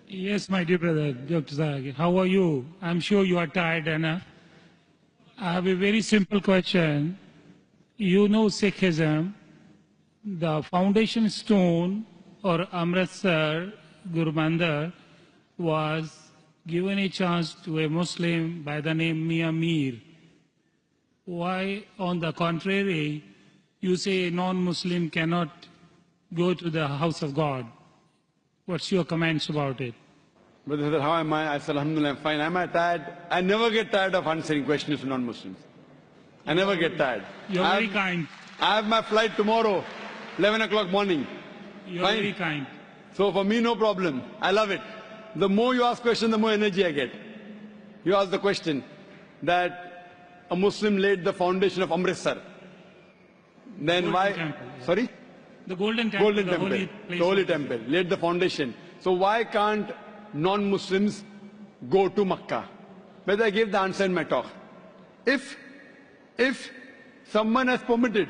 Yes, my dear brother, Dr. Zahagi. How are you? I'm sure you are tired, and I have a very simple question. You know Sikhism, the foundation stone or Amritsar Guru Mandir was given a chance to a Muslim by the name Mia Mir. Why, on the contrary, you say a non-Muslim cannot go to the house of God? What's your comments about it? Brother, how am I? I said, Alhamdulillah, I'm fine. Am I tired? I never get tired of answering questions to non-Muslims. I never get tired. You're very kind. I have my flight tomorrow, 11 o'clock morning. You're Fine. very kind. So for me, no problem. I love it. The more you ask questions, the more energy I get. You ask the question that a Muslim laid the foundation of Amritsar. Then Golden why? Temple, yeah. Sorry? The Golden Temple, Golden the Temple. holy place. The Holy of- Temple laid the foundation. So why can't non-Muslims go to Makkah? But I gave the answer in my talk. If someone has permitted,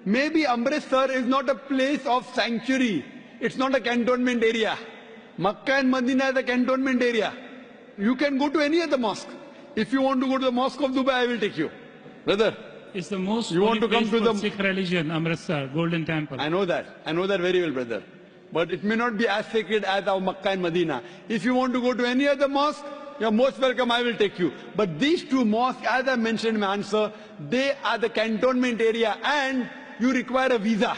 maybe Amritsar is not a place of sanctuary. It's not a cantonment area. Makkah and Medina is a cantonment area. You can go to any other mosque. If you want to go to the Mosque of Dubai, I will take you. Brother, It's the most You holy want to come place to for the- Sikh religion, Amritsar, Golden Temple. I know that. I know that very well, brother. But it may not be as sacred as our Makkah and Medina. If you want to go to any other mosque, you're most welcome, I will take you. But these two mosques, as I mentioned in my answer, they are the cantonment area and you require a visa.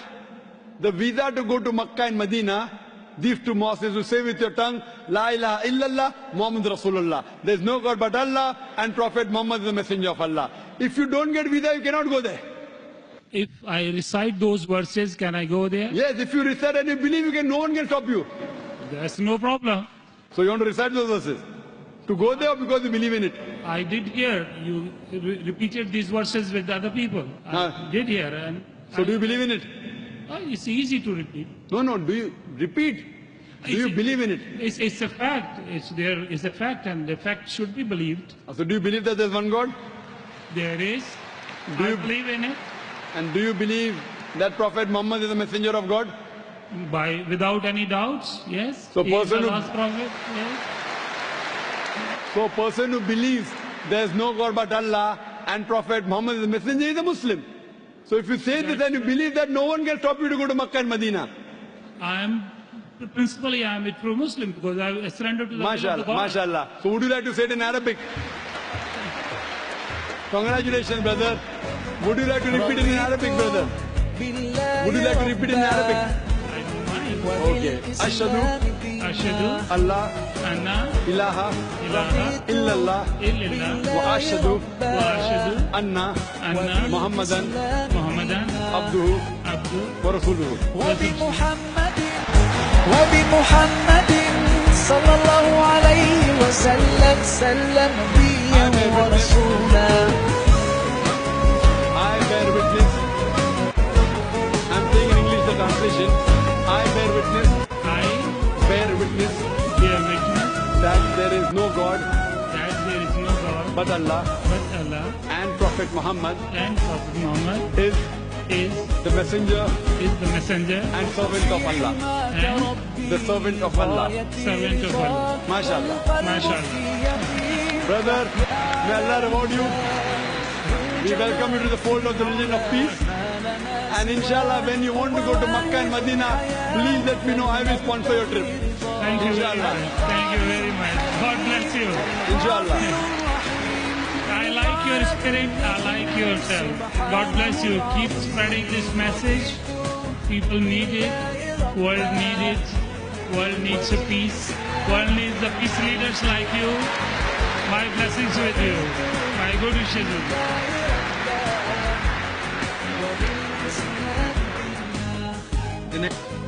The visa to go to Makkah and Medina, these two mosques is to say with your tongue, La ilaha illallah, Muhammad Rasulullah. There is no God but Allah and Prophet Muhammad is the messenger of Allah. If you don't get visa, you cannot go there. If I recite those verses, can I go there? Yes, if you recite and you believe, no one can stop you. That's no problem. So you want to recite those verses? To go there or because you believe in it? I did hear you repeated these verses with other people. I did hear, and So do you believe in it? it's easy to repeat. No, do you repeat? Do you believe in it? It's a fact. It's a fact, and the fact should be believed. So do you believe that there's one God? There is. Do I you- believe in it. And do you believe that Prophet Muhammad is a messenger of God? Without any doubts, yes. So He is the person who- last prophet, yes. So a person who believes there's no God but Allah and Prophet Muhammad is a messenger is a Muslim. So if you say this and you believe that, no one can stop you to go to Makkah and Medina. Principally, I am a true Muslim because I surrendered to the will of the MashaAllah, God. MashaAllah. So would you like to say it in Arabic? Congratulations, brother. Would you like to repeat it in Arabic, brother? Would you like to repeat it in Arabic? I don't mind. Okay. Ashhadu Ashhadu Allah anna ilaha ilaha illallah illallah wa ashhadu wa ashhadu anna anna Muhammadan Muhammadan abduhu abdu wa rasuluhu. وبمحمد صلى الله عليه وسلم سلم نبيا ورسولا. I bear witness. I'm saying in English the translation. I bear witness. I Bear witness bear witness that there is no God that there is no God but Allah but Allah and Prophet Muhammad and Prophet Muhammad is is the messenger the messenger and servant of Allah. and The servant of Allah. servant of Allah. MashaAllah. MashaAllah. Brother, may Allah reward you. We welcome you to the fold of the religion of peace. And inshallah, when you want to go to Makkah and Medina, please let me know. I will sponsor your trip. Thank you very Inshallah. much. Thank you very much. God bless you. Inshallah. I like your spirit. I like yourself. God bless you. Keep spreading this message. People need it. World needs it. World needs a peace. World needs the peace leaders like you. My blessings with you. My good wishes with you. The next.